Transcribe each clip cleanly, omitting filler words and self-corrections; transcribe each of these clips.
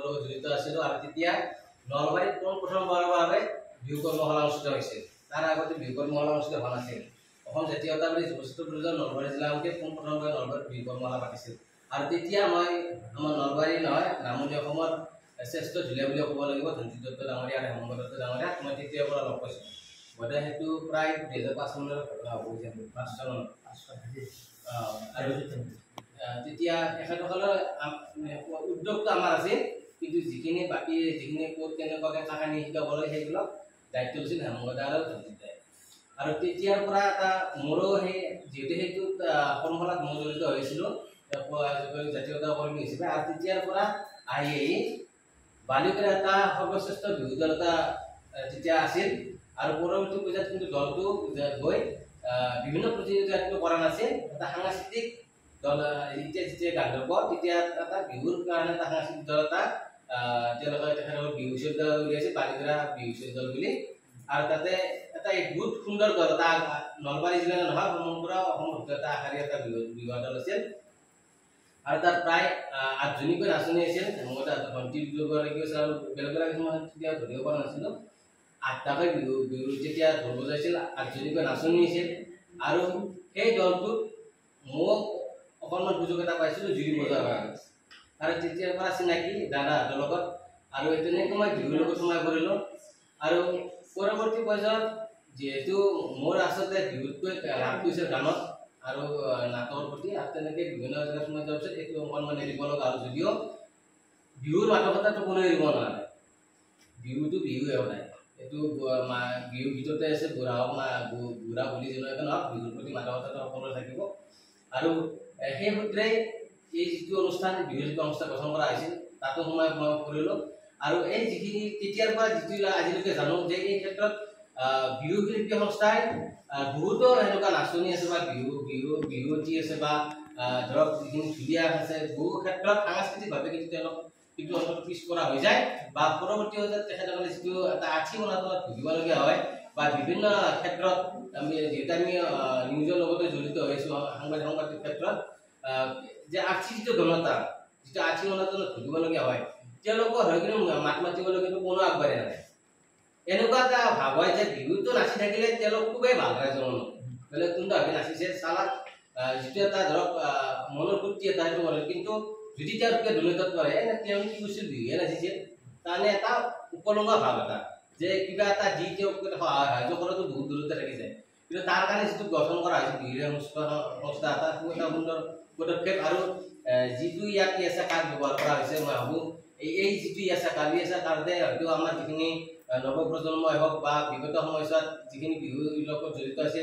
লগত জড়িত আছিলোঁ আৰু তেতিয়া নলবাৰীত প্ৰথমবাৰৰ বাবে বিহু কৰ্মশালা অনুষ্ঠিত হৈছিল। তাৰ আগতে বিহু কৰ্মশালা অনুষ্ঠিত হোৱা নাছিল। অসম জাতীয়তাবাদী যুৱ ছাত্ৰ পৰিষদৰ নলবাৰী জিলামুখে প্ৰথমবাৰ নলবাৰীত বিহু কৰ্মশালা পাতিছিল। আৰু তেতিয়া মই আমাৰ নলবাৰী নহয় নামনি অসমৰ শ্ৰেষ্ঠ ঢুলীয়া বুলি ক'ব লাগিব ধনজিৎ দত্ত ডাঙৰীয়া আৰু হেমন্ত দত্ত ডাঙৰীয়াক মই তেতিয়াৰ পৰা লগ পাইছোঁ। বোধহয় সেইটো প্ৰায় 2005 চনৰ ঘটনা হ'ব যেন 5 চনত। আৰু তেতিয়া এখেতসকলৰ উদ্যোগটো আমাৰ আছিল, কিন্তু যিখিনি ক'ত কেনেকুৱাকৈ কাহিনী শিকাব লাগে সেইবিলাক দায়িত্ব লৈছিল হেমন্ত আৰু ধনজিৎ দাই। আৰু তেতিয়াৰ পৰা এটা মোৰো সেই যিহেতু সেইটোত কৰ্মশালাত মই জড়িত হৈছিলোঁ জাতীয়তা কৰ্মী হিচাপে, আৰু তেতিয়াৰ পৰা আহি বালিউডৰ এটা সৰ্বশ্ৰেষ্ঠ বিহু দল এটা তেতিয়া আছিল। আৰু পৰৱৰ্তী পৰ্যায়ত কিন্তু দলটো গৈ বিভিন্ন প্ৰতিযোগিতা কৰা নাছিল। এটা সাংস্কৃতিক দল যেতিয়া গান্ধৰ্ব তেতিয়া এটা বিহুৰ কাৰণে এটা সাংস্কৃতিক দল এটা তেওঁলোকে তেখেতসকলে বিহু দল উলিয়াইছিল বালিউডৰা বিহু দল বুলি। আৰু তাতে এটা বহুত সুন্দৰ দল এটা নলবাৰী জিলাৰ নহয় সমগ্ৰ অসমত এটা আশাৰী এটা বিহু দল আছিল। আৰু তাত প্ৰায় 8জনীকৈ নাচনী আছিল। ভণ্টি দুগৰাকী আছিল আৰু বেলেগ বেলেগ মই তেতিয়া ধৰিব পৰা নাছিলোঁ। 8টাকৈ বিহু যেতিয়া ঢোল বজাইছিল 8জনীকৈ নাচনী আছিল। আৰু সেই দলটোত মোক অকণমান সুযোগ এটা পাইছিলোঁ জুৰি বজাৰ কাৰণে। আৰু তেতিয়াৰ পৰা চিনাকি দাদাহঁতৰ লগত আৰু তেনেকৈ মই বিহুৰ লগত সোমাই পৰিলোঁ। আৰু পৰৱৰ্তী পৰ্যায়ত যিহেতু মোৰ আচলতে বিহুতকৈ ৰাপটো হৈছে গানত আৰু নাটকৰ প্ৰতি, আৰু তেনেকৈ বিভিন্ন জেগাত সোমাই যোৱাৰ পিছত এইটো অকণমান এৰিব লগা হ'ল। যদিও বিহুৰ মাদকতাটো কোনো এৰিব নোৱাৰে, বিহুটো বিহুৱে সদায়। এইটো বিহুৰ ভিতৰতে আছে বুঢ়া হওক বুঢ়া বুলি যেনেকৈ নহওক বিহুৰ প্ৰতি মাদকতাটো সকলোৰে থাকিব। আৰু সেই সূত্ৰে এই যিটো অনুষ্ঠান বিহুৰ যিটো অনুষ্ঠান গঠন কৰা হৈছিল তাতো সোমাই পৰিলোঁ। আৰু এই যিখিনি তেতিয়াৰ পৰা যিটো আজিলৈকে জানো যে এই ক্ষেত্ৰত বিহু শিল্পী সংস্থাই বহুতো এনেকুৱা নাচনী আছে বা বিহুৱতী আছে বা ধৰক যিখিনি ঢুলীয়া আছে, বহু ক্ষেত্ৰত সাংস্কৃতিকভাৱে কিন্তু তেওঁলোক কিন্তু অন্তত পিছপৰা হৈ যায় বা পৰৱৰ্তী পৰ্যায়ত তেখেতসকলে যিটো এটা আৰ্থিক অনাটনত ভুগিবলগীয়া হয় বা বিভিন্ন ক্ষেত্ৰত যিহেতু আমি নিউজৰ লগতে জড়িত হৈছোঁ সাংবাদিক ক্ষেত্ৰত, যে আৰ্থিক যিটো ঘনতা যিটো আৰ্থিক অনাটনত ভুগিবলগীয়া হয় তেওঁলোকৰ হয় কিন্তু মাত মাতিবলৈ কিন্তু কোনো আগবাঢ়ি নাহে। এনেকুৱা এটা ভাৱ হয় যে বিহুটো নাচি থাকিলে তেওঁলোক খুবেই ভাল ৰাইজৰ মনত, বেলেগ কোনটো নাচিছে চালাক যিটো এটা ধৰক মনৰ ফূৰ্তি এটা সেইটো কৰে। কিন্তু যদি তেওঁলোকে দুৰ্নীতিত পৰে তেওঁ কি কৈছিল বিহুৱে নাচিছে তাৰমানে এটা উপলঙা ভাৱ এটা যে কিবা এটা দি তেওঁক সাহায্য কৰাটো বহুত দূৰতে থাকি যায়। কিন্তু তাৰ কাৰণে যিটো গঠন কৰা হৈছে বিহুৰ সংস্থা এটা খুব এটা সুন্দৰ পদক্ষেপ। আৰু যিটো ইয়াত আছে কাৰ্ড ব্যৱহাৰ কৰা হৈছে মই ভাবোঁ এই যিটো আছে কাৰ্ডে হয়তো আমাৰ যিখিনি নৱপ্ৰজন্মই হওক বা বিগত সময়ছোৱাত যিখিনি বিহুৰ লগত জড়িত আছে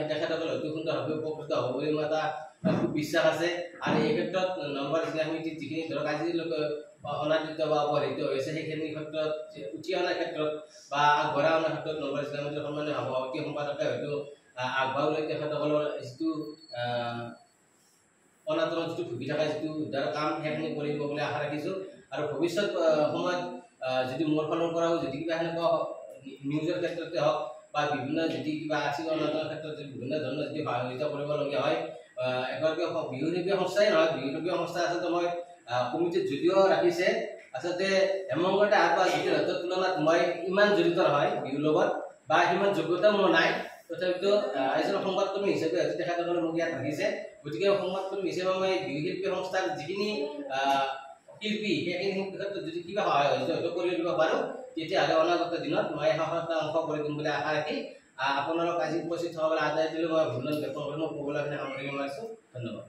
তেখেতসকল হয়তো সুন্দৰভাৱে উপকৃত হ'ব বুলি মোৰ এটা খুব বিশ্বাস আছে। আৰু এই ক্ষেত্ৰত নলবাৰী জিলা সমিতিত যিখিনি ধৰক আজিলৈকে অনাদৃত বা অৱহেলিত হৈছে সেইখিনি ক্ষেত্ৰত উঠি অনাৰ ক্ষেত্ৰত বা আগবঢ়াই অনাৰ ক্ষেত্ৰত নলবাৰী জিলা সমিতিৰ সন্মানীয় সভাপতি সম্পাদকে হয়তো আগবঢ়াবলৈ তেখেতসকলৰ যিটো অনাটনত যিটো ভুগি থকা যিটো উদ্ধাৰ কাম সেইখিনি কৰিব বুলি আশা ৰাখিছোঁ। আৰু ভৱিষ্যত সময়ত যদি মোৰ ফালৰ পৰাও যদি কিবা সেনেকুৱা নিউজৰ ক্ষেত্ৰতে হওক বা বিভিন্ন যদি কিবা আৰ্থিক অনাটনৰ ক্ষেত্ৰত যদি বিভিন্ন ধৰণৰ যদি সহযোগিতা কৰিবলগীয়া হয়, এগৰাকী বিহু শিল্পী সংস্থাই নহয় বিহু শিল্পী সংস্থা আচলতে মই কমিটিত যদিও ৰাখিছে আচলতে হেমন্ত দা বা জ্যোতিৰ হাতৰ তুলনাত মই ইমান জড়িত নহয় বিহুৰ লগত বা সিমান যোগ্যতাও মোৰ নাই। তথাপিতো এজন সংবাদকৰ্মী হিচাপে তেখেতসকলে মোক ইয়াত ৰাখিছে, গতিকে সংবাদকৰ্মী হিচাপে মই বিহু শিল্পী সংস্থাৰ যিখিনি শিল্পী সেইখিনি ক্ষেত্ৰত যদি কিবা সহায় কৰি দিব পাৰোঁ তেতিয়াহ'লে অনাগত দিনত মই এটা অংশ কৰি দিম বুলি আশা ৰাখি আপোনালোক আজি উপস্থিত হ'বলৈ আদায় দিলোঁ মই অভিনন্দন জ্ঞাপন কৰিলোঁ। ক'বলৈ সামৰি মাৰিছোঁ। ধন্যবাদ।